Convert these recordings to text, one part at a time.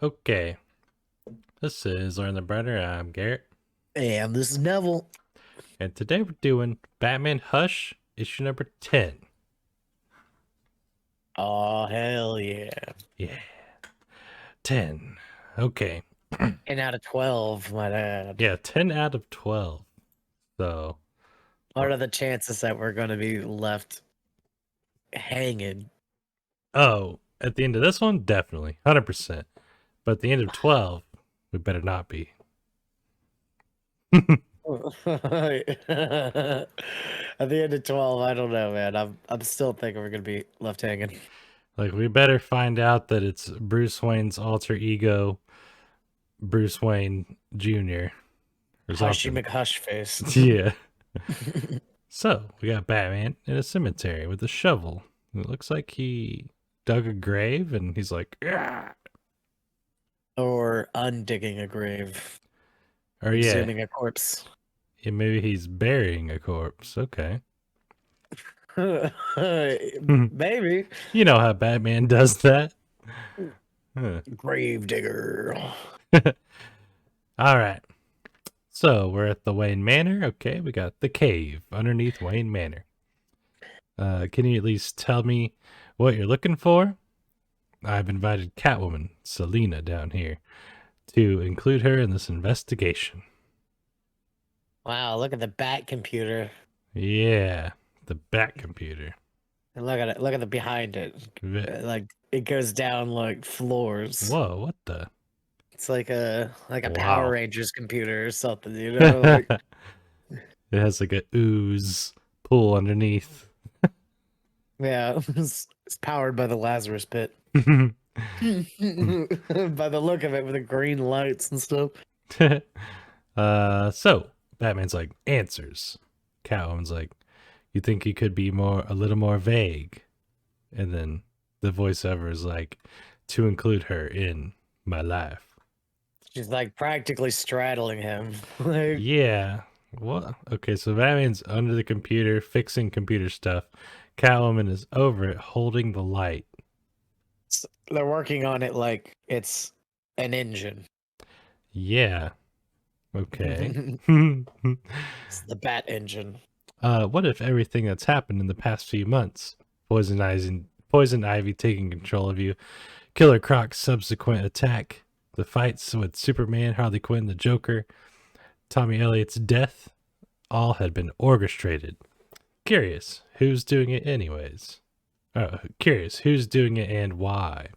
Okay, this is Learn the Brighter. I'm Garrett, And this is Neville. and today we're doing Batman Hush, issue number 10. Oh, hell yeah. Yeah, 10. Okay, 10 out of 12, my dad. yeah, 10 out of 12. So, What are the chances that we're going to be left hanging? oh, at the end of this one, definitely, 100%. But at the end of 12, we better not be. At the end of 12, I don't know, man. I'm still thinking we're going to be left hanging. Like, we better find out that it's Bruce Wayne's alter ego, Bruce Wayne Jr., or Hushy something. McHush face. Yeah. So, we got Batman in a cemetery with a shovel. It looks like he dug a grave and he's like, "Ah!" Or undigging a grave. Or yeah, Exhuming a corpse. maybe he's burying a corpse. Okay. Maybe. You know how Batman does that. Huh. Grave digger. All right. So, we're at the Wayne Manor. Okay, we got the cave underneath Wayne Manor. Can you at least tell me what you're looking for? I've invited Catwoman, Selina, down here to include her in this investigation. Wow, look at the bat computer. Yeah, the Bat computer. And look at it. Look at the behind it. Like it goes down like floors. Whoa, what the? It's like a Wow. Power Rangers computer or something, you know? Like, It has like a ooze pool underneath. yeah, it's powered by the Lazarus Pit. By the look of it, with the green lights and stuff. So Batman's like, answers. Catwoman's like, you think he could be a little more vague? And then the voiceover is like, to include her in my life. She's like practically straddling him. Like, Yeah. What? Okay, so Batman's under the computer fixing computer stuff. Catwoman is over it holding the light. they're working on it like it's an engine. Yeah. Okay. It's the bat engine. What if everything that's happened in the past few months, Poison Ivy taking control of you, Killer Croc's subsequent attack, the fights with Superman, Harley Quinn, the Joker, Tommy Elliott's death, all had been orchestrated. Curious, who's doing it anyways? Curious, who's doing it and why?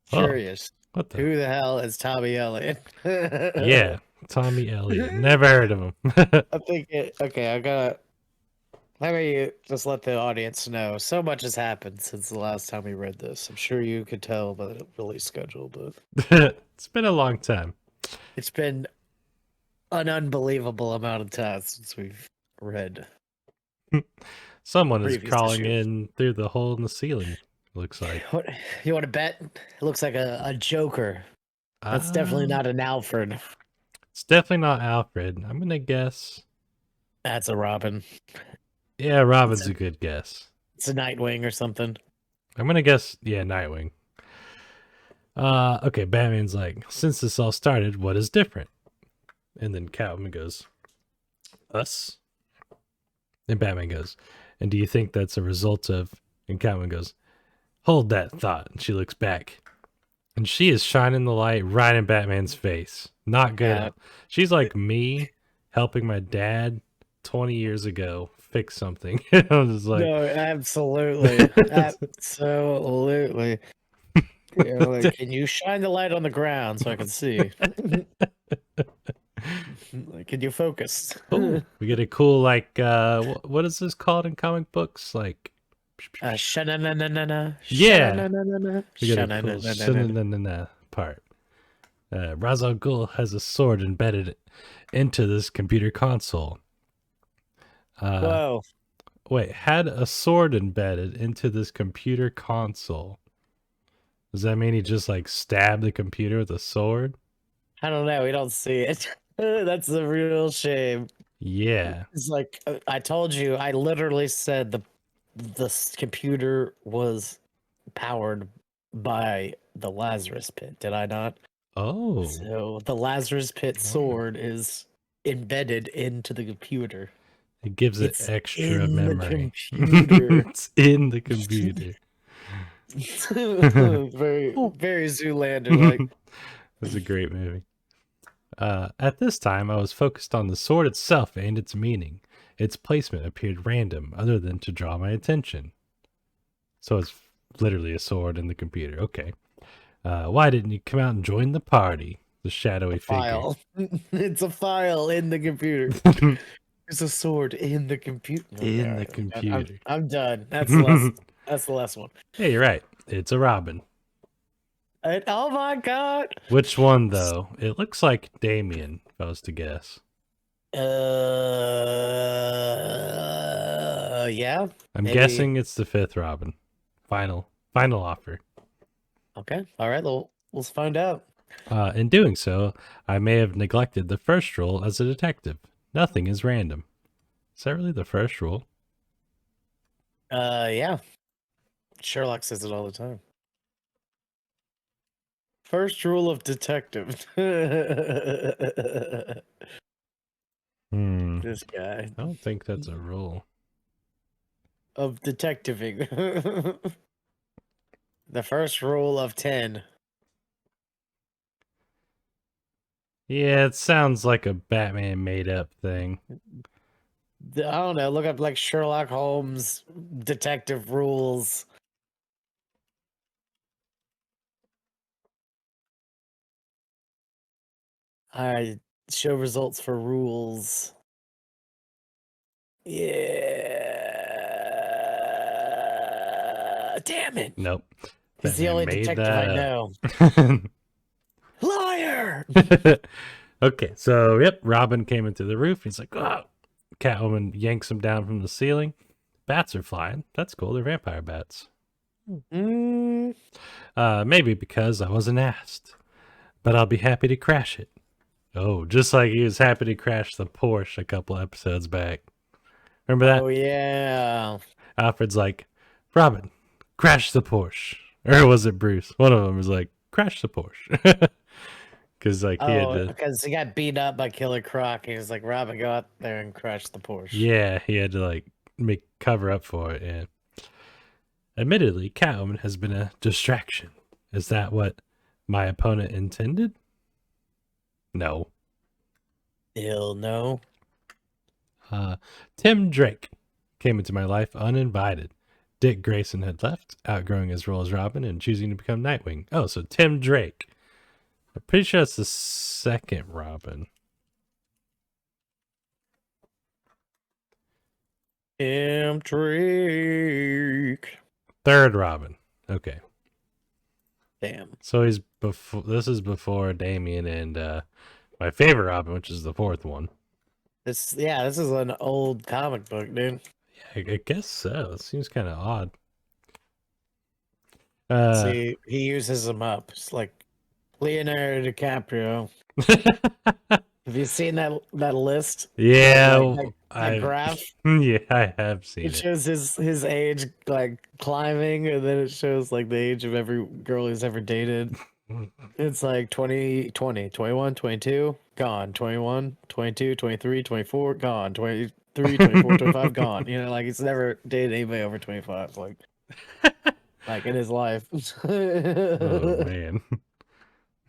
Curious. Oh, what the? Who the hell is Tommy Elliott? Yeah, Tommy Elliott. Never heard of him. I think okay, I gotta let me just let the audience know. So much has happened since the last time we read this. I'm sure you could tell by the release schedule, but It's been a long time. it's been an unbelievable amount of time since we've read. Someone is Previous crawling issues. in through the hole in the ceiling, looks like. What you want to bet? It looks like a Joker. That's definitely not an Alfred. It's definitely not Alfred. I'm gonna guess. That's a Robin. Yeah, Robin's a good guess. It's a Nightwing or something. I'm gonna guess, yeah, Nightwing. Okay, Batman's like, since this all started, what is different? And then Catwoman goes, us? And Batman goes, and do you think that's a result of, and Catwoman goes, hold that thought. And she looks back. And she is shining the light right in Batman's face. Not good. Yeah. She's like me helping my dad 20 years ago fix something. I'm just like, No, absolutely. Absolutely. You know, like, can you shine the light on the ground so I can see? Like, can you focus? oh, we get a cool, like, what is this called in comic books? Like, Sha-na-na-na-na-na. yeah, Sha-na-na-na-na. we get a cool Sha-na-na-na-na-na. part. Ra's al Ghul has a sword embedded into this computer console. Whoa. Wait, had a sword embedded into this computer console. Does that mean he just like stabbed the computer with a sword? I don't know. We don't see it. That's a real shame. Yeah. It's like I told you. I literally said the computer was powered by the Lazarus Pit, did I not? Oh, So the Lazarus Pit sword is embedded into the computer. it gives it It's extra in the memory. computer. It's in the computer. Very, very Zoolander like. That's a great movie. At this time, I was focused on the sword itself and its meaning. Its placement appeared random, other than to draw my attention. So it's literally a sword in the computer. Okay. Why didn't you come out and join the party? The shadowy figure. File. It's a file in the computer. There's a sword in the computer. In the computer. I'm done. That's the last. That's the last one. Hey, you're right. It's a robin. Oh my god. Which one, though? It looks like Damien, if I was to guess. Yeah. I'm Maybe. guessing it's the fifth robin. Final offer. Okay. All right. Well, let's find out. In doing so, I may have neglected the first rule as a detective. Nothing is random. Is that really the first rule? Yeah. Sherlock says it all the time. First rule of detective. This guy. I don't think that's a rule. Of detectiving. The first rule of 10. Yeah, it sounds like a Batman made up thing. I don't know. Look up like Sherlock Holmes detective rules. I show results for rules. Yeah. Damn it. Nope. He's the Batman only made detective I that know. up. Liar. Okay, so yep, Robin came into the roof. He's like, oh. Catwoman yanks him down from the ceiling. Bats are flying. That's cool. They're vampire bats. Maybe because I wasn't asked, but I'll be happy to crash it. Oh, just like he was happy to crash the Porsche a couple episodes back. Remember that? Oh yeah. Alfred's like, Robin, crash the Porsche. Or was it Bruce? One of them was like, crash the Porsche. Because like he had to, because he got beat up by Killer Croc. He was like, Robin, go out there and crash the Porsche. yeah, he had to like make cover up for it. And admittedly, Catwoman has been a distraction. Is that what my opponent intended? No. He'll know. Tim Drake came into my life uninvited. Dick Grayson had left, outgrowing his role as Robin and choosing to become Nightwing. Oh, so Tim Drake. I'm pretty sure that's the second Robin. Tim Drake. Third Robin. Okay. Damn. So he's before. This is before Damien and my favorite Robin, which is the fourth one. This is an old comic book, dude. Yeah, I guess so. It seems kind of odd. See, he uses them up. It's like Leonardo DiCaprio. Have you seen that list? Yeah, that graph. Yeah, I have seen It shows his age like climbing, and then it shows like the age of every girl he's ever dated. It's like 20, 20, 21, 22, gone. 21, 22, 23, 24, gone. 23, 24, 25, gone. You know, like he's never dated anybody over 25, like in his life. Oh man,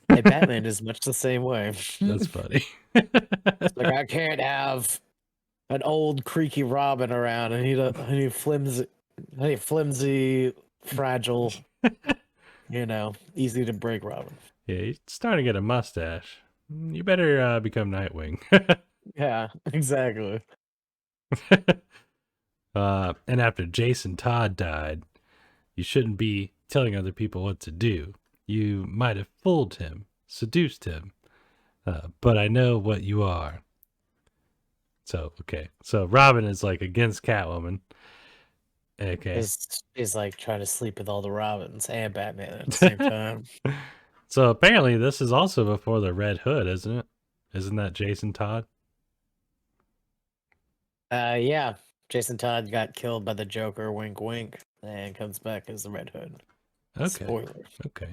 Hey, Batman is much the same way. that's funny. Like I can't have an old creaky Robin around. I need flimsy, fragile, easy to break Robin. Yeah, he's starting to get a mustache. You better become Nightwing. Yeah, exactly. And after Jason Todd died, you shouldn't be telling other people what to do. You might have fooled him, seduced him, but I know what you are. So, okay. So Robin is like against Catwoman. Okay. He's like trying to sleep with all the Robins and Batman at the same time. So apparently this is also before the Red Hood, isn't it? Isn't that Jason Todd? Yeah. Jason Todd got killed by the Joker, wink wink, and comes back as the Red Hood. Okay. Spoiler. Okay.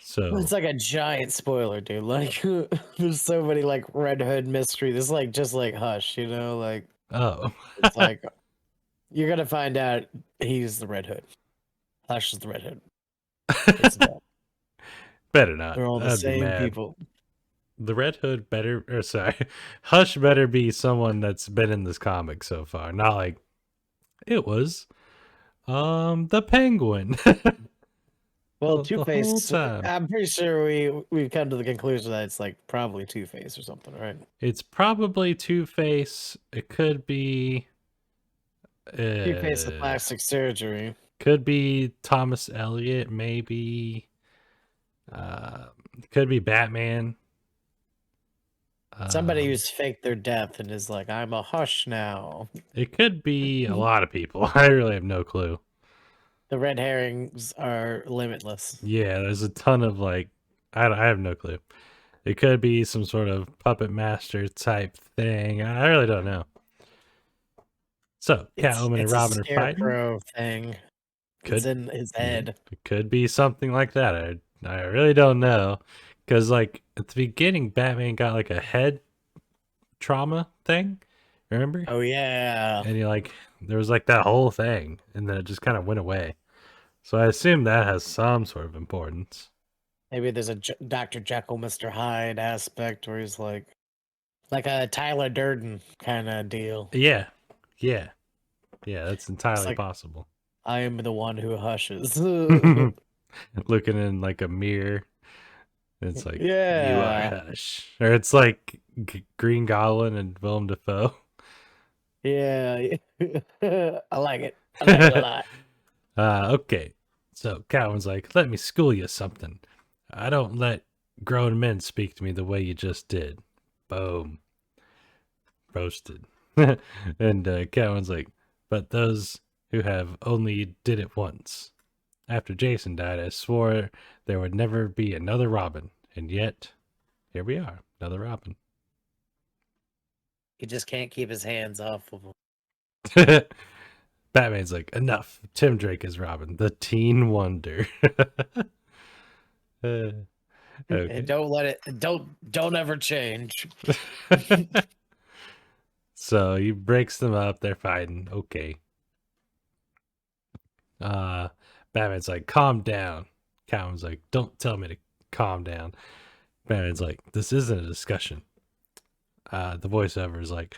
So It's like a giant spoiler, dude. Like, there's so many like Red Hood mystery. This is like just like Hush, you know? Like, oh. it's like you're gonna find out he's the Red Hood. Hush is the Red Hood. It's not. Better not. They're all the I'd be same mad. people. The Red Hood better, or sorry, Hush better be someone that's been in this comic so far. Not like it was the Penguin. Well, The whole Two-Face, time. I'm pretty sure we've come to the conclusion that it's like probably Two-Face or something, right? It's probably Two-Face. It could be Two-Face with uh plastic surgery. could be Thomas Elliot, maybe. Could be Batman. Somebody Um, who's faked their death and is like, I'm a Hush now. it could be a lot of people. I really have no clue. The red herrings are limitless. Yeah, there's a ton of like, I have no clue. It could be some sort of puppet master type thing. I really don't know. So Catwoman and It's a Robin are fighting. scarecrow thing. It's Could in his head. it could be something like that. I really don't know, because like at the beginning, Batman got like a head trauma thing. Remember? Oh yeah. And you like there was like that whole thing, and then it just kind of went away. So I assume that has some sort of importance. Maybe there's a Dr. Jekyll, Mr. Hyde aspect where he's like a Tyler Durden kind of deal. Yeah, yeah, yeah. That's entirely like- possible. I am the one who hushes. Looking in like a mirror, it's like you Yeah. are Hush, or it's like Green Goblin and Willem Dafoe. Yeah. I like it. I like it a lot. Okay. So Catwoman's like, let me school you something. I don't let grown men speak to me the way you just did. Boom. Roasted. And Catwoman's like, but those who have only did it once. After Jason died, I swore there would never be another Robin. And yet, here we are, another Robin. He just can't keep his hands off of him. Batman's like, enough. Tim Drake is Robin, the teen wonder. Okay. Don't let it. Don't ever change. So he breaks them up. They're fighting. Okay. Batman's like, calm down. Catwoman's like, don't tell me to calm down. Batman's like, this isn't a discussion. The voiceover is like,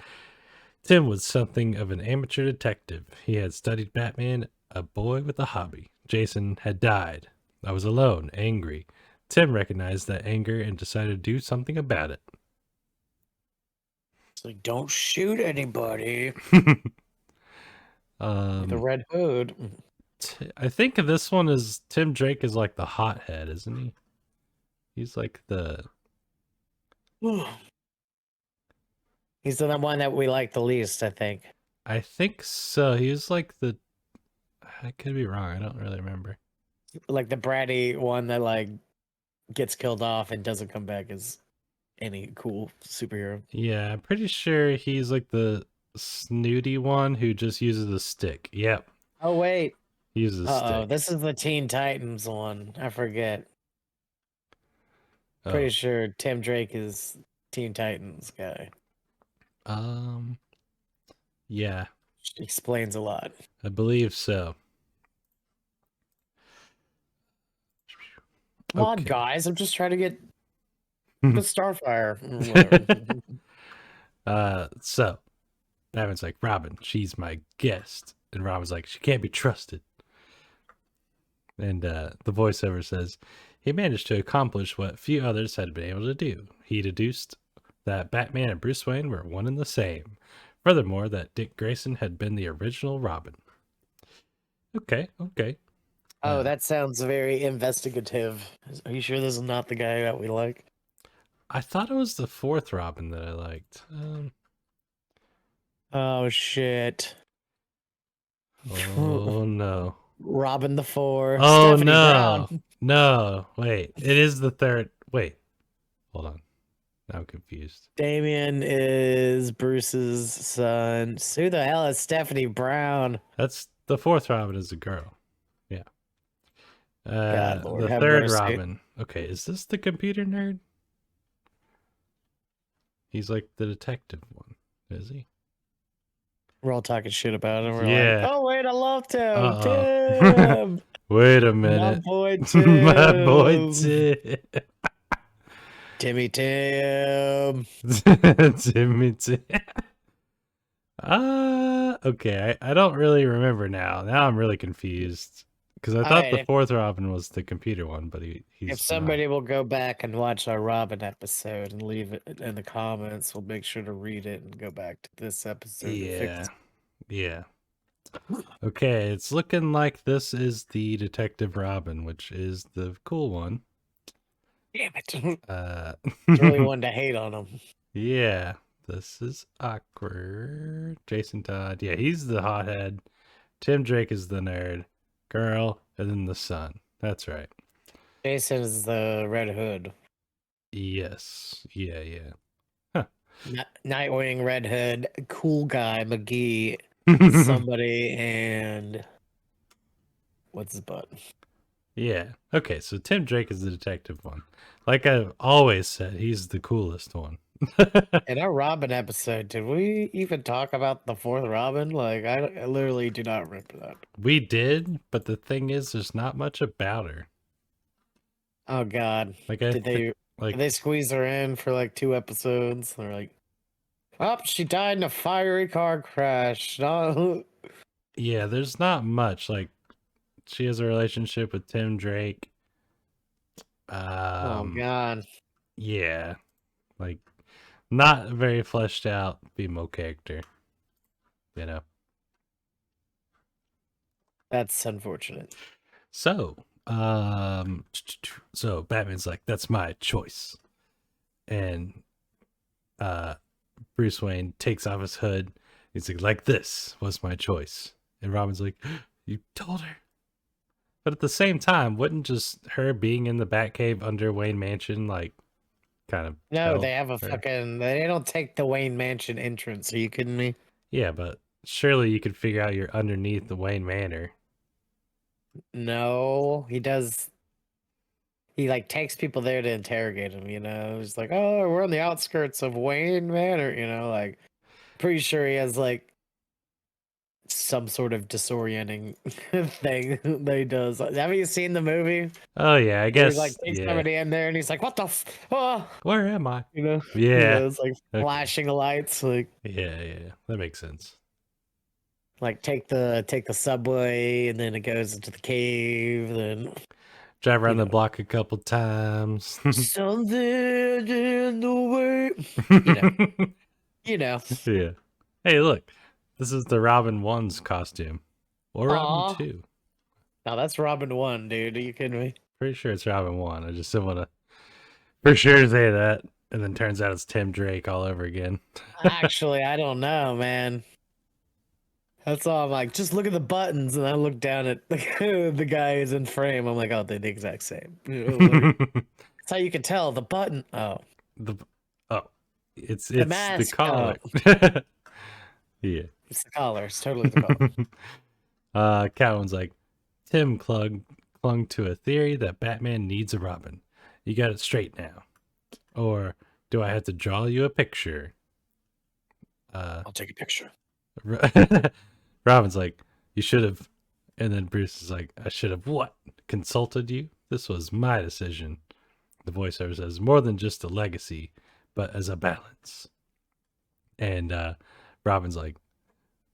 Tim was something of an amateur detective. He had studied Batman, a boy with a hobby. Jason had died. I was alone, angry. Tim recognized that anger and decided to do something about it. It's like, don't shoot anybody. The Red Hood. I think this one is Tim Drake is like the hothead, isn't he? He's like the He's the one that we like the least, I think. I think so. He was like the I could be wrong. I don't really remember. Like the bratty one that like gets killed off and doesn't come back as any cool superhero. Yeah, I'm pretty sure he's like the snooty one who just uses a stick. Yep. Oh wait. He uses a Oh, stick. this is the Teen Titans one. I forget. Pretty sure Tim Drake is Teen Titans guy. Yeah, Explains a lot. I believe so. Come on, Okay. guys. I'm just trying to get the Starfire. Or whatever. So Batman's like, Robin, she's my guest. And Robin's like, she can't be trusted. And the voiceover says, he managed to accomplish what few others had been able to do. He deduced that Batman and Bruce Wayne were one and the same. Furthermore, that Dick Grayson had been the original Robin. Okay. Oh, that sounds very investigative. Are you sure this is not the guy that we like? I thought it was the fourth Robin that I liked. Oh shit. Oh no. Robin the Four. Oh Stephanie no. Brown. No. Wait. It is the third. Wait. Hold on. Now I'm confused. Damien is Bruce's son. Who the hell is Stephanie Brown? That's the fourth Robin is a girl. Yeah. God, Lord, The have third mercy. Robin. Okay, is this the computer nerd? He's like the detective one, is he? We're all talking shit about him. We're like, Yeah. oh wait, I loved him, Uh-oh. Tim, Wait a my minute. boy My boy Tim, Tim. Timmy Tim. Timmy Tim. Okay. I don't really remember now. Now I'm really confused. Because I All thought right, the fourth Robin was the computer one, but if he's not. somebody will go back and watch our Robin episode and leave it in the comments, we'll make sure to read it and go back to this episode to fix. Yeah. Yeah. Okay, it's looking like this is the Detective Robin, which is the cool one. Damn it! Uh, Really wanted to hate on him. yeah, this is awkward. Jason Todd, yeah, he's the hothead. Tim Drake is the nerd. Girl, and then the son. That's right. Jason is the Red Hood. Yes. Yeah, yeah. Nightwing, Red Hood, cool guy, McGee, somebody, and what's his butt? Yeah. Okay, so Tim Drake is the detective one. Like I've always said, he's the coolest one. In our Robin episode, did we even talk about the fourth Robin? Like, I literally do not remember that. We did, but the thing is, there's not much about her. Oh God, Like did they like squeeze her in for like 2 episodes? They're like, oh, she died in a fiery car crash. No. yeah, there's not much. Like she has a relationship with Tim Drake. Oh God. Yeah, like not a very fleshed out BMO character. You know. That's unfortunate. So, so Batman's like, that's my choice. And Bruce Wayne takes off his hood. He's like this was my choice. And Robin's like, you told her. But at the same time, wouldn't just her being in the Batcave under Wayne Mansion like kind of No, tell they have a her? fucking. They don't take the Wayne Mansion entrance. Are you kidding me? Yeah, but surely you could figure out you're underneath the Wayne Manor. No, he does. He like takes people there to interrogate him. You know, he's like, oh, we're on the outskirts of Wayne Manor. You know, like pretty sure he has like some sort of disorienting thing that he does. Haven't you seen the movie? Oh yeah, I Where he like guess takes yeah. somebody in there and he's like, what the oh, Where am I? you know, Yeah. it's like Okay. flashing lights, like Yeah. That makes sense. take the subway and then it goes into the cave, then Drive around you the know. block a couple times. Something in the way. You know. Yeah. Hey, look. This is the Robin 1's costume. Or Robin Aw. 2. Now that's Robin 1, dude. Are you kidding me? Pretty sure it's Robin 1. I just didn't want to for sure say that. And then turns out it's Tim Drake all over again. Actually, I don't know, man. That's all I'm like, just look at the buttons, and I look down at the guy who's in frame. I'm like, oh, they're the exact same. That's how you can tell the button. Oh, the oh, it's mask. the collar. Yeah. It's the collar. It's totally the collar. Catwoman's like, Tim clung to a theory that Batman needs a Robin. You got it straight now. Or do I have to draw you a picture? I'll take a picture. Robin's like, you should have. And then Bruce is like, I should have what? Consulted you? This was my decision. The voiceover says, more than just a legacy, but as a balance. And Robin's like,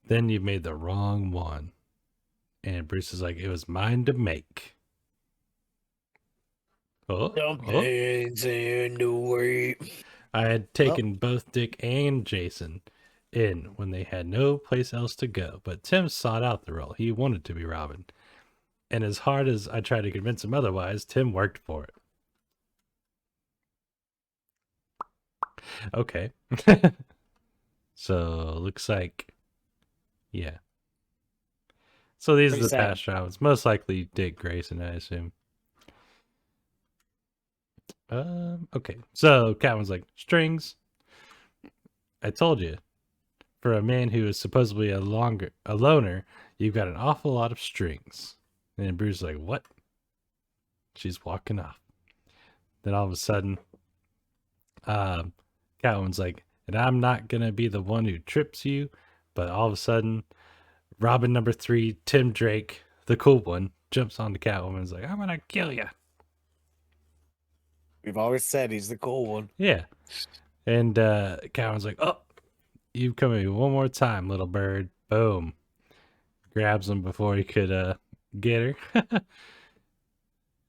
then you made the wrong one. And Bruce is like, it was mine to make. Something's in the way. I had taken both Dick and Jason in when they had no place else to go, but Tim sought out the role. He wanted to be Robin. And as hard as I tried to convince him otherwise, Tim worked for it. Okay. So, looks like, yeah. So these are the past Robins. Most likely Dick Grayson, I assume. Okay. So Catwoman's like, strings. I told you. For a man who is supposedly a loner, you've got an awful lot of strings. And Bruce's like, what? She's walking off. Then all of a sudden, Catwoman's like, and I'm not going to be the one who trips you. But all of a sudden, Robin number 3, Tim Drake, the cool one, jumps onto Catwoman and is like, I'm going to kill you. We've always said he's the cool one. Yeah. And Catwoman's like, oh, you come at me one more time, little bird. Boom. Grabs him before he could get her.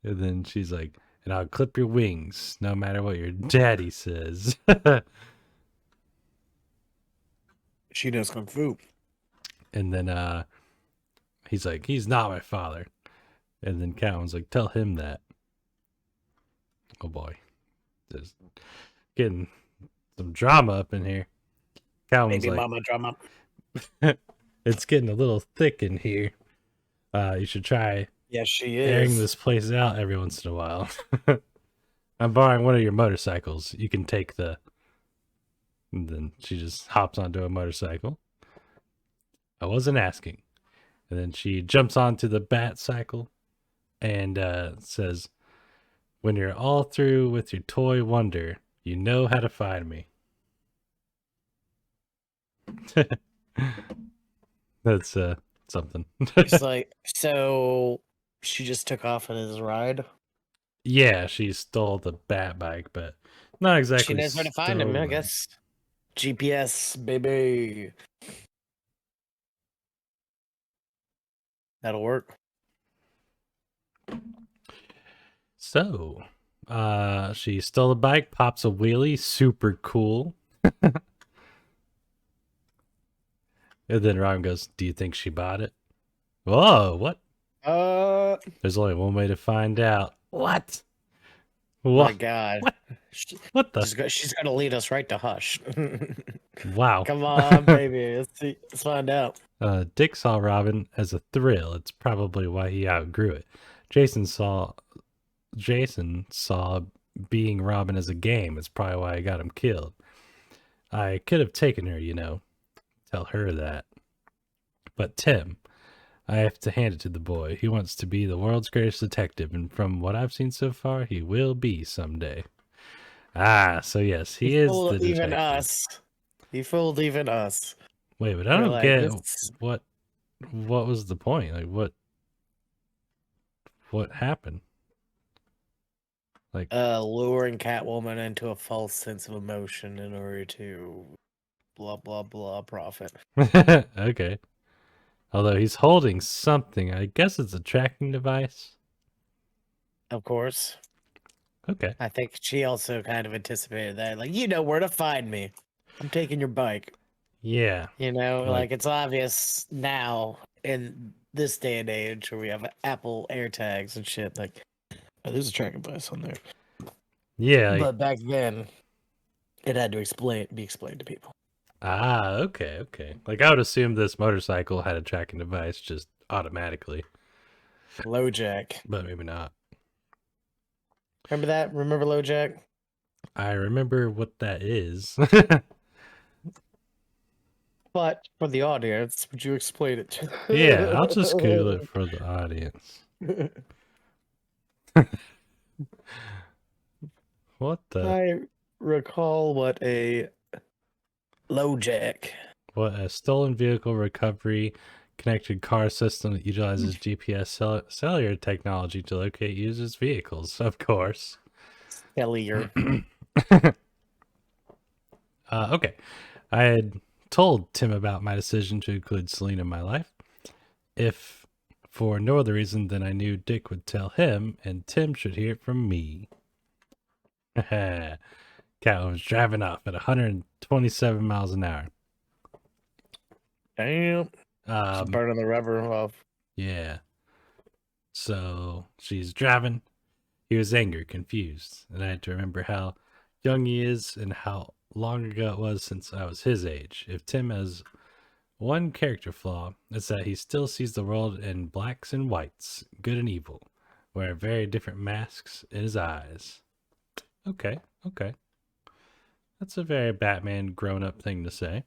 And then she's like, and I'll clip your wings no matter what your daddy says. She knows kung fu. And then he's like, he's not my father. And then Catwoman's like, tell him that. Oh boy. Just getting some drama up in here. Catwoman's Baby like, mama drama. it's getting a little thick in here. You should try Yes, she airing is. this place out every once in a while. I'm borrowing one of your motorcycles. You can take the... And then she just hops onto a motorcycle. I wasn't asking. And then she jumps onto the bat cycle and says, when you're all through with your toy wonder, you know how to find me. That's something. It's like, so she just took off on his ride. Yeah, she stole the bat bike, but not exactly. She knows where to find him, I stolen. guess. GPS, baby. That'll work. So, she stole the bike, pops a wheelie, super cool. And then Robin goes, do you think she bought it? Whoa, what? There's only one way to find out. What? My God. What? What the? She's gonna lead us right to Hush. Wow. Come on, baby. Let's find out. Dick saw Robin as a thrill. It's probably why he outgrew it. Jason saw being Robin as a game. It's probably why I got him killed. I could have taken her, tell her that. But Tim, I have to hand it to the boy. He wants to be the world's greatest detective, and from what I've seen so far, he will be someday. Ah, so yes, he is the detective. Even us. He fooled even us. Wait, but I don't get what was the point? Like what happened? Like luring Catwoman into a false sense of emotion in order to blah blah blah profit. Okay. Although he's holding something, I guess it's a tracking device. Of course. Okay. I think she also kind of anticipated that. Like, you know where to find me. I'm taking your bike. Yeah. Like it's obvious now in this day and age where we have Apple AirTags and shit. Like, oh, there's a tracking device on there. Yeah. But back then, it had to be explained to people. Ah, okay. Like, I would assume this motorcycle had a tracking device just automatically. LoJack. But maybe not. Remember that? Remember LoJack? I remember what that is. But for the audience, would you explain it to them? Yeah, I'll just Google it for the audience. What the? I recall what a LoJack. What a stolen vehicle recovery connected car system that utilizes GPS cellular technology to locate users' vehicles, of course. Cellular. Okay. I had told Tim about my decision to include Selena in my life. If for no other reason than I knew Dick would tell him, and Tim should hear it from me. Catwoman's driving off at 127 miles an hour. Damn. She's burning the rubber off. Yeah. So she's driving. He was angry, confused, and I had to remember how young he is and how long ago it was since I was his age. If Tim has one character flaw, it's that he still sees the world in blacks and whites, good and evil, wear very different masks in his eyes. Okay. That's a very Batman grown-up thing to say.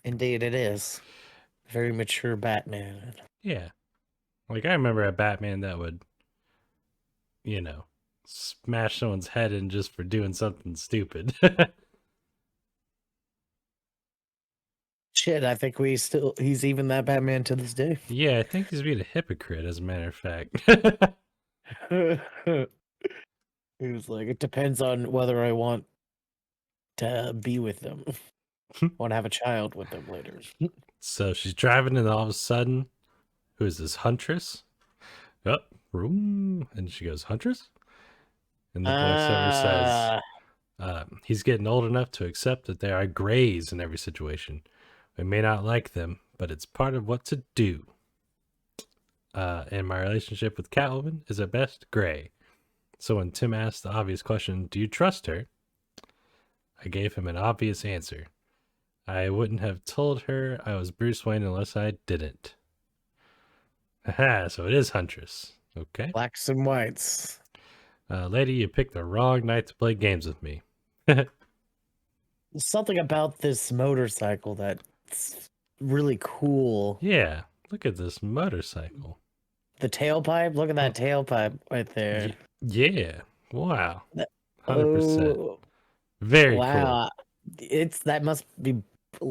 Indeed it is. Very mature Batman. Yeah. Like, I remember a Batman that would, you know, smash someone's head in just for doing something stupid. Shit, I think he's even that Batman to this day. Yeah, I think he's being a hypocrite, as a matter of fact. He was like, it depends on whether I want to be with them. Want to have a child with them later. So she's driving, and all of a sudden, who is this, Huntress? Up, room, and she goes, Huntress? And the voiceover says, he's getting old enough to accept that there are grays in every situation. We may not like them, but it's part of what to do. And my relationship with Catwoman is at best gray. So when Tim asked the obvious question, do you trust her? I gave him an obvious answer. I wouldn't have told her I was Bruce Wayne unless I didn't. Aha, so it is Huntress. Okay. Blacks and whites. Lady, you picked the wrong night to play games with me. Something about this motorcycle that's really cool. Yeah, look at this motorcycle. The tailpipe, look at that tailpipe right there. Yeah, wow. 100%. Oh, Very wow. That must be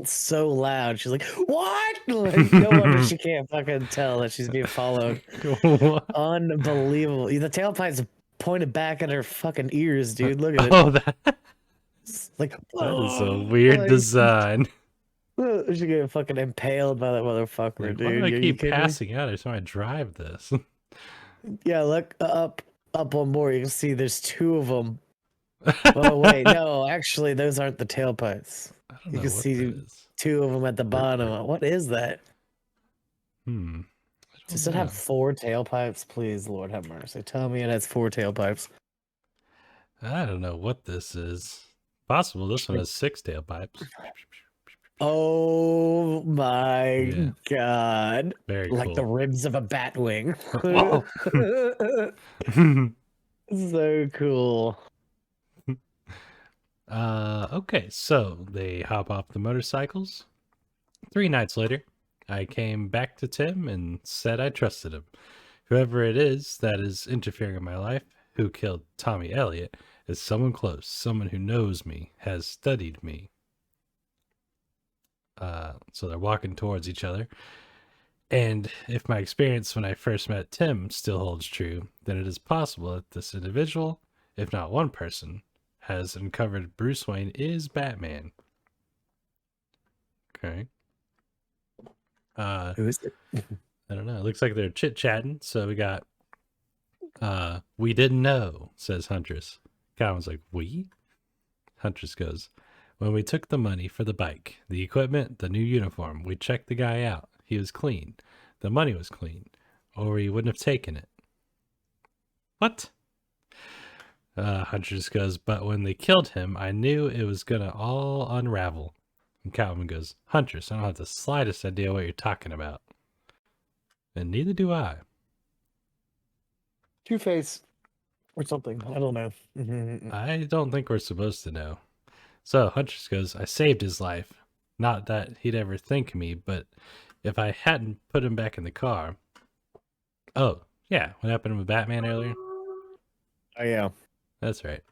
so loud. She's like, what? Like, no wonder she can't fucking tell that she's being followed. cool. Unbelievable. The tailpipe's pointed back at her fucking ears, dude. Look at it. Oh, that Like, is a weird like, design. She get fucking impaled by that motherfucker, Like, dude. why do I You keep kidding me? passing out? I just want to drive this. Yeah, look up one more. You can see there's two of them. Oh wait, no, actually, those aren't the tailpipes. I don't You know can what see that is. two of them at the bottom. What is that? I don't Does it know. have four tailpipes? Please, Lord have mercy. Tell me it has four tailpipes. I don't know what this is. Possible this one has 6 tailpipes. Oh my Yeah. god. Very Like the cool. ribs of a batwing. Oh. So cool. Okay, so they hop off the motorcycles. 3 nights later, I came back to Tim and said I trusted him. Whoever it is that is interfering in my life, who killed Tommy Elliott, is someone close, someone who knows me, has studied me. So they're walking towards each other. And if my experience when I first met Tim still holds true, then it is possible that this individual, if not one person, has uncovered Bruce Wayne is Batman. Okay. Who is it? I don't know. It looks like they're chit-chatting. So we got, we didn't know, says Huntress. Cowan's like, we? Huntress goes, when we took the money for the bike, the equipment, the new uniform, we checked the guy out. He was clean. The money was clean, or he wouldn't have taken it. What? Huntress goes, but when they killed him, I knew it was gonna all unravel. And Catwoman goes, Huntress, I don't have the slightest idea what you're talking about. And neither do I. Two-Face or something. I don't know. I don't think we're supposed to know. So Huntress goes, I saved his life. Not that he'd ever think me, but if I hadn't put him back in the car. Oh, yeah. What happened with Batman earlier? Oh, yeah. That's right.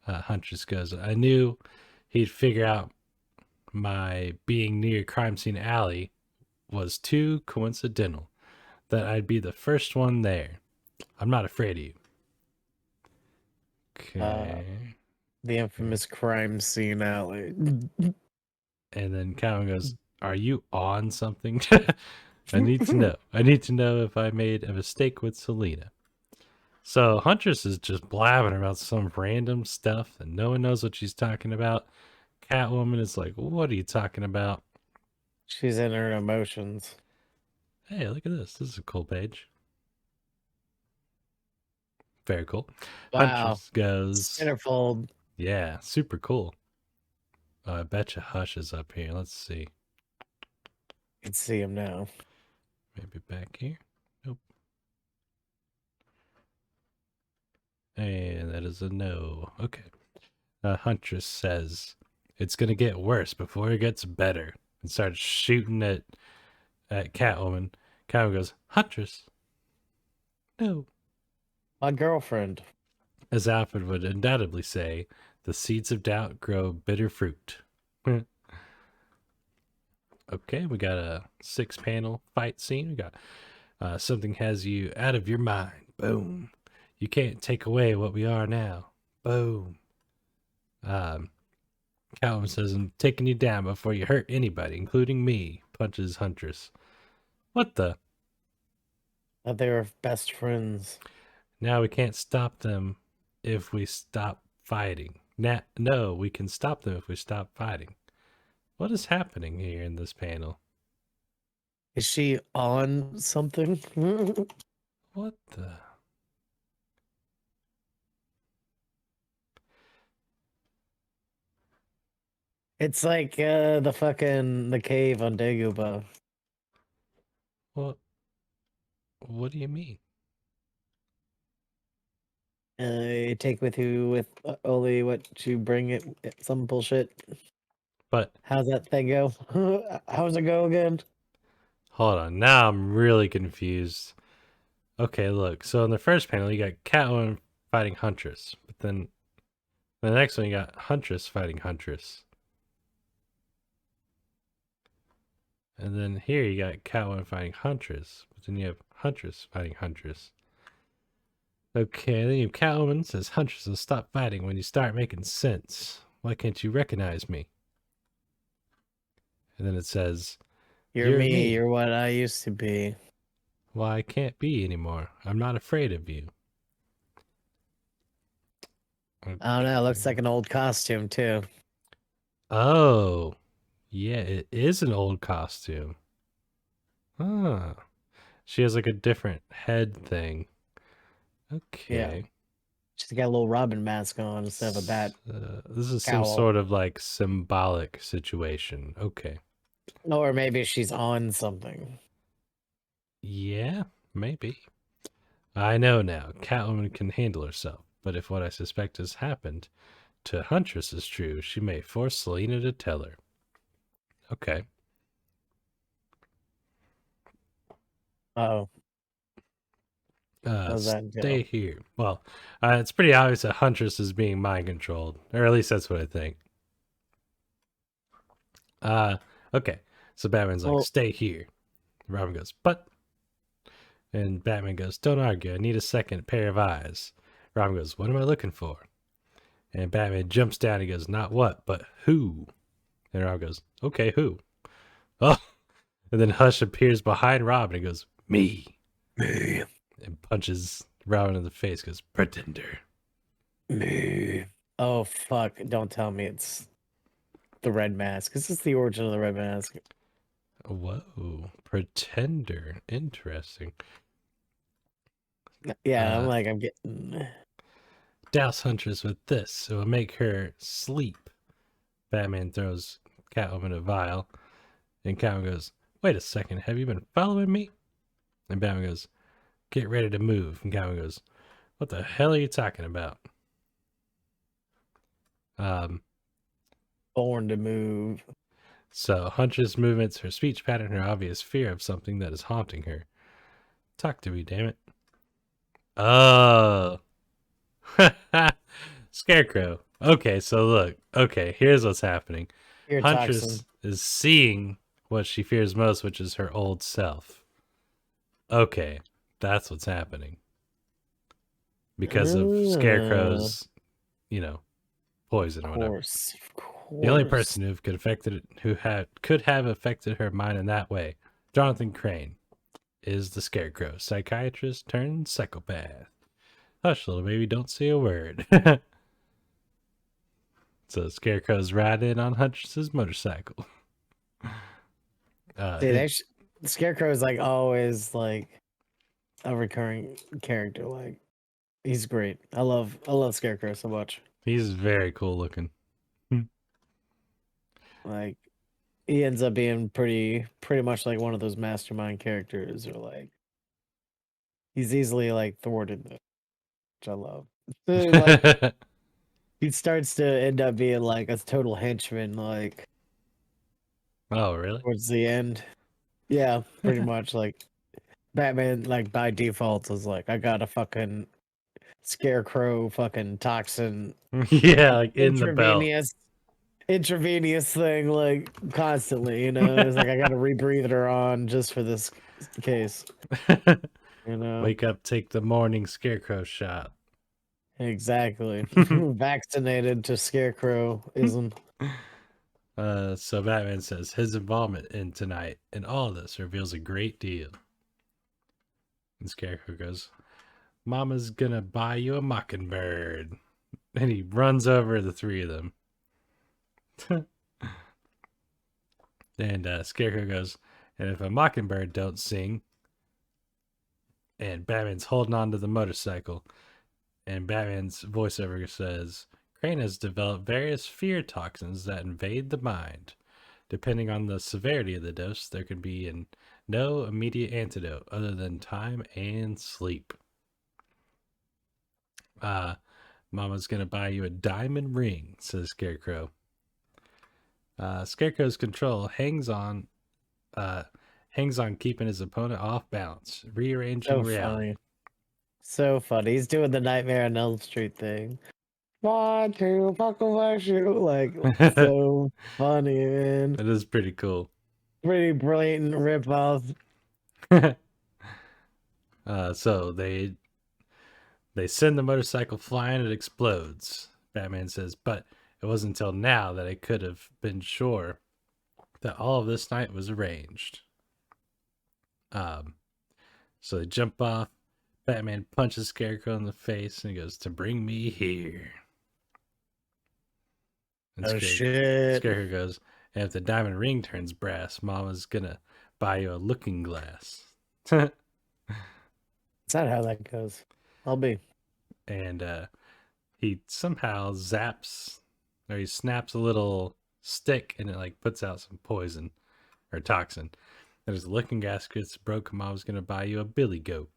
Huntress goes, I knew he'd figure out my being near Crime Scene Alley was too coincidental, that I'd be the first one there. I'm not afraid of you. Okay. The infamous Crime Scene Alley. And then Cowan goes, are you on something? I need to know. I need to know if I made a mistake with Selina. So Huntress is just blabbing about some random stuff and no one knows what she's talking about. Catwoman is like, what are you talking about? She's in her emotions. Hey, look at this. This is a cool page. Very cool. Wow. Huntress goes, Centerfold. yeah, super cool. I betcha Hush is up here. Let's see. You can see him now. Maybe back here. Nope. And that is a no. Okay. Huntress says, it's going to get worse before it gets better. And starts shooting at at Catwoman. Catwoman goes, Huntress. No. My girlfriend. As Alfred would undoubtedly say, the seeds of doubt grow bitter fruit. Okay, we got a 6-panel fight scene. We got something has you out of your mind. Boom. You can't take away what we are now. Boom. Catwoman says, I'm taking you down before you hurt anybody, including me. Punches Huntress. What the? That they were best friends. Now we can't stop them if we stop fighting. No, we can stop them if we stop fighting. What is happening here in this panel? Is she on something? What the? It's like the cave on Dagobah. What? What do you mean? You take with you with only what you bring it. Some bullshit. But How's that thing go? How's it go again? hold on, now I'm really confused. Okay, look. So in the first panel, you got Catwoman fighting Huntress, but then the next one you got Huntress fighting Huntress, and then here you got Catwoman fighting Huntress, but then you have Huntress fighting Huntress. Okay, then you have Catwoman says Huntress will stop fighting when you start making sense. Why can't you recognize me? And then it says, You're me. You're what I used to be. Well, I can't be anymore. I'm not afraid of you. I don't know. It looks like an old costume too. Oh, yeah, it is an old costume. Huh. She has like a different head thing. Okay. She's got a little Robin mask on instead of a bat. This is cowl. some sort of like symbolic situation. Okay. Or maybe she's on something. Yeah, maybe. I know now. Catwoman can handle herself, but if what I suspect has happened to Huntress is true, she may force Selina to tell her. Okay. Oh. How's that Stay here. Well, it's pretty obvious that Huntress is being mind controlled, or at least that's what I think. Okay. So Batman's like, stay here. Robin goes, but. And Batman goes, don't argue. I need a second pair of eyes. Robin goes, what am I looking for? And Batman jumps down. He goes, not what, but who? And Robin goes, okay, who? Oh. And then Hush appears behind Robin and goes, me. Me. And punches Robin in the face, goes, pretender. Me. Oh, fuck. Don't tell me it's the Red Mask. This is the origin of the Red Mask. Whoa. Pretender. Interesting. Yeah, I'm getting... Douse Huntress with this. It will make her sleep. Batman throws Catwoman a vial. And Catwoman goes, wait a second. Have you been following me? And Batman goes, get ready to move. And Catwoman goes, what the hell are you talking about? Born to move. So Huntress' movements, her speech pattern, her obvious fear of something that is haunting her. Talk to me, damn it. Oh. Scarecrow. Okay, so look. Okay, here's what's happening. Huntress is seeing what she fears most, which is her old self. Okay, that's what's happening. Because of Scarecrow's, poison or whatever. Of course. The only person who could have affected her mind in that way, Jonathan Crane, is the Scarecrow, psychiatrist turned psychopath. Hush, little baby, don't say a word. So Scarecrow's riding on Huntress's motorcycle. Scarecrow is like always like a recurring character. Like he's great. I love Scarecrow so much. He's very cool looking. Like he ends up being pretty much like one of those mastermind characters, or like he's easily like thwarted, which I love. Like, he starts to end up being like a total henchman, like oh really? towards the end. Yeah, pretty much. Like Batman, like by default, is like I got a fucking scarecrow, fucking toxin, Yeah, like in the belt. intravenous thing, like constantly. You know, it's like I got to rebreathe her on just for this case. You know, Wake up, take the morning scarecrow shot. exactly. Vaccinated to scarecrowism. So Batman says his involvement in tonight and all this reveals a great deal. And Scarecrow goes, Mama's gonna buy you a mockingbird. And he runs over the three of them. And Scarecrow goes, and if a mockingbird don't sing, and Batman's holding on to the motorcycle, and Batman's voiceover says, Crane has developed various fear toxins that invade the mind. Depending on the severity of the dose, there can be no immediate antidote other than time and sleep. Mama's gonna buy you a diamond ring, says Scarecrow. Scarecrow's control hangs on keeping his opponent off balance, rearranging So reality. funny. So funny. He's doing the Nightmare on Elm Street thing. Want to buckle my shoe. Like, so funny, man. It is pretty cool. Pretty blatant ripoff. So they send the motorcycle flying, it explodes. Batman says, but it wasn't until now that I could have been sure that all of this night was arranged. So they jump off. Batman punches Scarecrow in the face and he goes, to bring me here. And Oh shit. Scarecrow goes, and if the diamond ring turns brass, Mama's gonna buy you a looking glass. Is that how that goes? I'll be. And he somehow zaps, or he snaps a little stick and it like puts out some poison or toxin. There's a looking glass gets broke. Mom's gonna buy you a billy goat.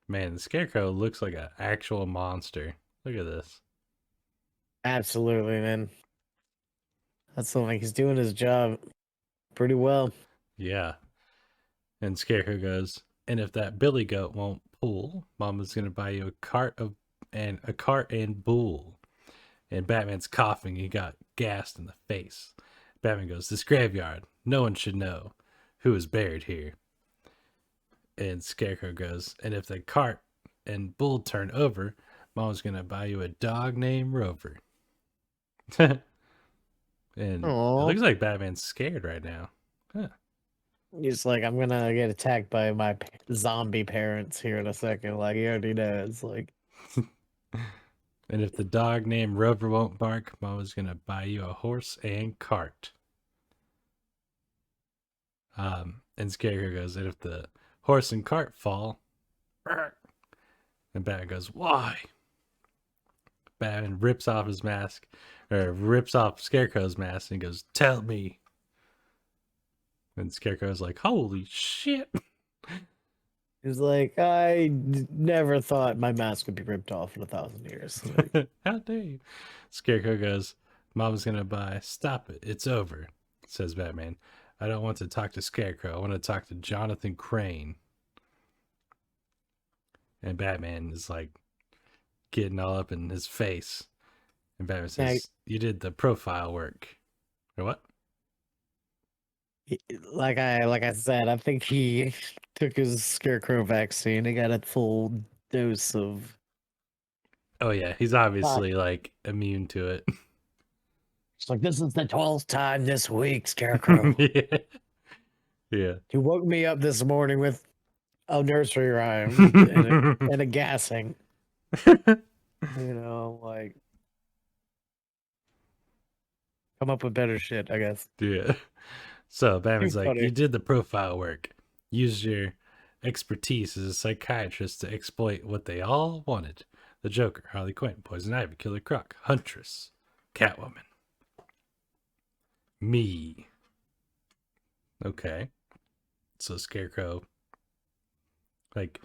Man, the Scarecrow looks like an actual monster. Look at this. Absolutely, man. That's something he's doing his job pretty well. Yeah. And Scarecrow goes, and if that billy goat won't pull, Mama's gonna buy you a cart and bull. And Batman's coughing. He got gassed in the face. Batman goes, this graveyard. No one should know who is buried here. And Scarecrow goes, and if the cart and bull turn over, Mom's gonna buy you a dog named Rover. And it Aww. looks like Batman's scared right now. Huh. He's like, I'm gonna get attacked by my zombie parents here in a second. Like he already knows. Like, And if the dog named Rover won't bark, Mama's gonna buy you a horse and cart. And Scarecrow goes, and if the horse and cart fall, and Batman goes, why? Batman rips off his mask, or rips off Scarecrow's mask, and goes, tell me. And Scarecrow's like, holy shit. he's like, never thought my mask would be ripped off in 1,000 years. Like, how dare you? Scarecrow goes, Mom's gonna buy, stop it, it's over, says Batman. I don't want to talk to Scarecrow. I want to talk to Jonathan Crane. And Batman is like getting all up in his face. And Batman says, you did the profile work. Or what? like I said, I think he took his Scarecrow vaccine. He got a full dose of. Oh yeah, he's obviously like immune to it. It's like, this is the 12th time this week, Scarecrow. Yeah. Yeah. You woke me up this morning with a nursery rhyme and a gassing. You know, like, come up with better shit, I guess. Yeah. So Batman's Too like, funny. you did the profile work. Use your expertise as a psychiatrist to exploit what they all wanted. The Joker, Harley Quinn, Poison Ivy, Killer Croc, Huntress, Catwoman. Me. Okay. So Scarecrow, like,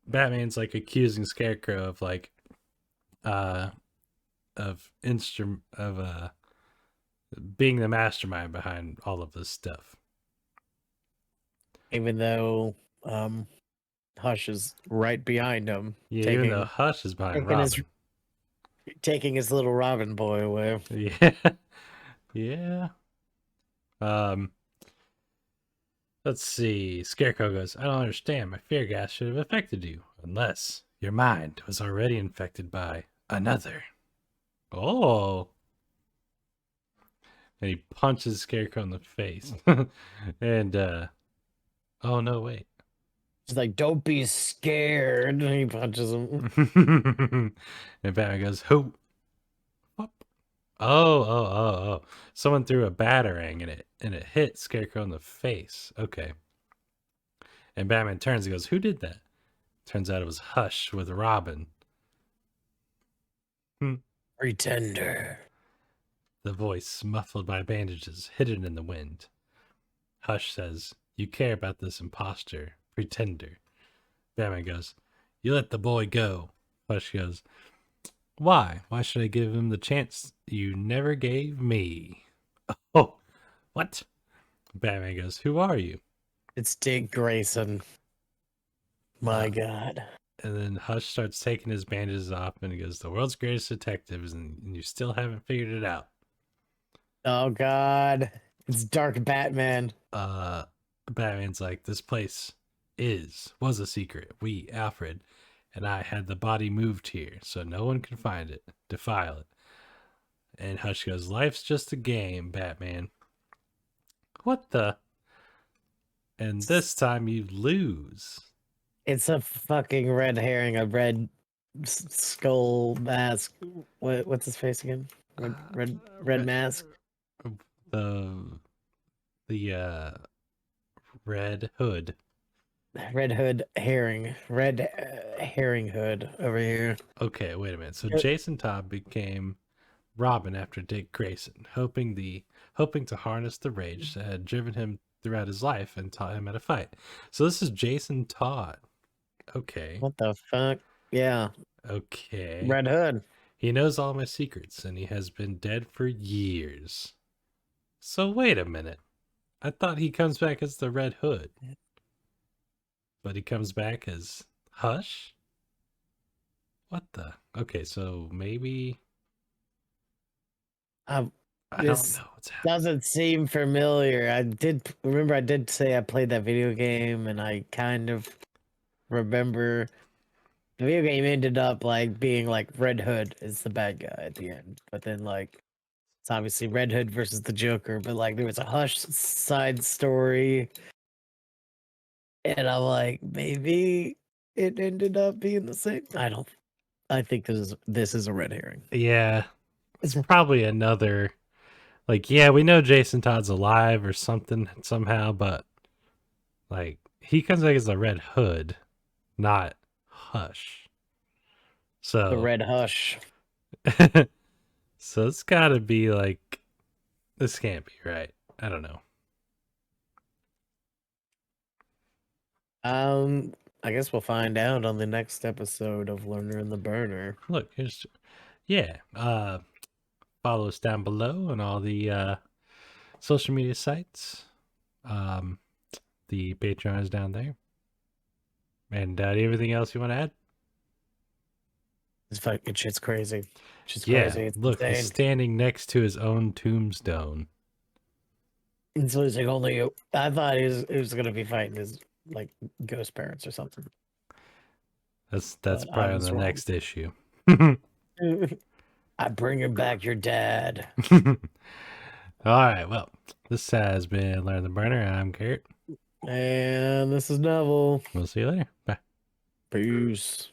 Batman's like accusing Scarecrow of like of being the mastermind behind all of this stuff. Even though Hush is right behind him, Yeah, even though Hush is behind taking his Robin. taking his little Robin boy away. Yeah. Yeah. Um, let's see. Scarecrow goes, I don't understand. My fear gas should have affected you, unless your mind was already infected by another. Oh. And he punches Scarecrow in the face. And oh no, wait. He's like, "Don't be scared." And he punches him. And Batman goes, who? Whoop. Oh. Someone threw a batarang in it and it hit Scarecrow in the face. Okay. And Batman turns and goes, who did that? Turns out it was Hush with Robin. Pretender. The voice, muffled by bandages, hidden in the wind. Hush says, you care about this imposter, Pretender. Batman goes, you let the boy go. Hush goes, why? Why should I give him the chance you never gave me? Oh, what? Batman goes, who are you? It's Dick Grayson. My God. And then Hush starts taking his bandages off and he goes, the world's greatest detectives, and you still haven't figured it out. Oh God. It's Dark Batman. Batman's like, this place was a secret. We, Alfred, and I had the body moved here so no one can find it, defile it. And Hush goes, life's just a game, Batman. What the? And this time you lose. It's a fucking red herring, a red skull mask. What's his face again? Red mask. The Red Hood. Red Hood herring. Red herring hood over here. Okay, wait a minute. So Jason Todd became Robin after Dick Grayson, hoping to harness the rage that had driven him throughout his life and taught him how to fight. So this is Jason Todd. Okay. What the fuck? Yeah. Okay. Red Hood. He knows all my secrets and he has been dead for years. So wait a minute. I thought he comes back as the Red Hood. But he comes back as Hush? What the? Okay, so maybe I don't know what's happening. Doesn't seem familiar. I did say I played that video game and I kind of remember the video game ended up like being like Red Hood is the bad guy at the end. But then like it's obviously Red Hood versus the Joker, but like there was a Hush side story. And I'm like, maybe it ended up being the same. I think this is a red herring. Yeah. It's probably another, like, yeah, we know Jason Todd's alive or something somehow, but like he comes back as a Red Hood, not Hush. So The Red Hush. So it's gotta be like, this can't be right. I don't know. I guess we'll find out on the next episode of Learner and the Burner. Look, here's, yeah. Follow us down below on all the social media sites. The Patreon is down there. And everything else you want to add? This fucking shit's crazy. Shit's Yeah, crazy. It's look, he's insane. standing next to his own tombstone. It's losing only. I thought he was gonna be fighting his like ghost parents or something. That's But I probably on was the wrong. next issue. I bring him back your dad. All right, well, this has been Learn the Burner. I'm Kurt. And this is Neville. We'll see you later. Bye. Peace.